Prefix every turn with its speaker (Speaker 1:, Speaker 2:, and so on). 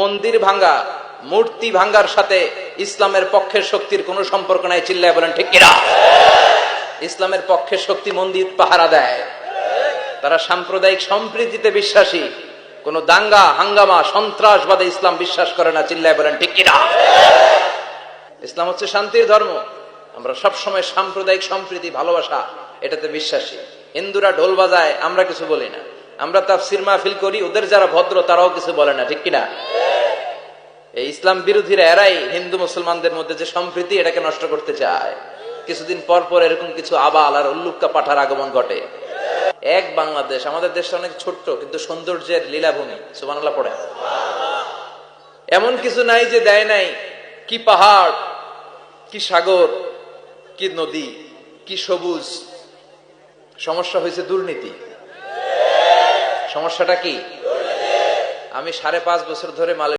Speaker 1: মন্দির ভাঙ্গা, মূর্তি ভাঙ্গার সাথে ইসলামের পক্ষের শক্তির কোনো সম্পর্ক নাই। চিল্লায় বলেন ঠিক কিনা? ইসলামের পক্ষের শক্তি মন্দির পাহারা দেয়। তারা সাম্প্রদায়িক সম্প্রীতিতে বিশ্বাসী, কোন দাঙ্গা হাঙ্গামা সন্ত্রাসবাদে ইসলাম বিশ্বাস করে না। চিল্লায় বলেন ঠিক কিনা? ইসলাম হচ্ছে শান্তির ধর্ম। আমরা সবসময় সাম্প্রদায়িক সম্প্রীতি ভালোবাসা এটাতে বিশ্বাসী। হিন্দুরা ঢোল বাজায়, আমরা কিছু বলি না। আমরা তাফসীর মাহফিল করি, ওদের যারা ভদ্র তারাও কিছু বলে না। ঠিক কিনা? এই ইসলাম বিরোধীরা এরাই হিন্দু মুসলমানদের মধ্যে যে সম্প্রীতি এটাকে নষ্ট করতে চায়। কিছুদিন পর পর এরকম কিছু আবাল আর উল্লুক্কা পাঠার আগমন ঘটে। এক বাংলাদেশ, আমাদের দেশটা অনেক ছোট্ট কিন্তু সৌন্দর্যের লীলাভূমি। সুবহানাল্লাহ পড়ে। এমন কিছু নাই যে দেয় নাই। কি পাহাড়, কি সাগর, কি নদী, কি সবুজ। সমস্যা হয়েছে দুর্নীতি। সমস্যাটা কি? আমি 5.5 বছর ধরে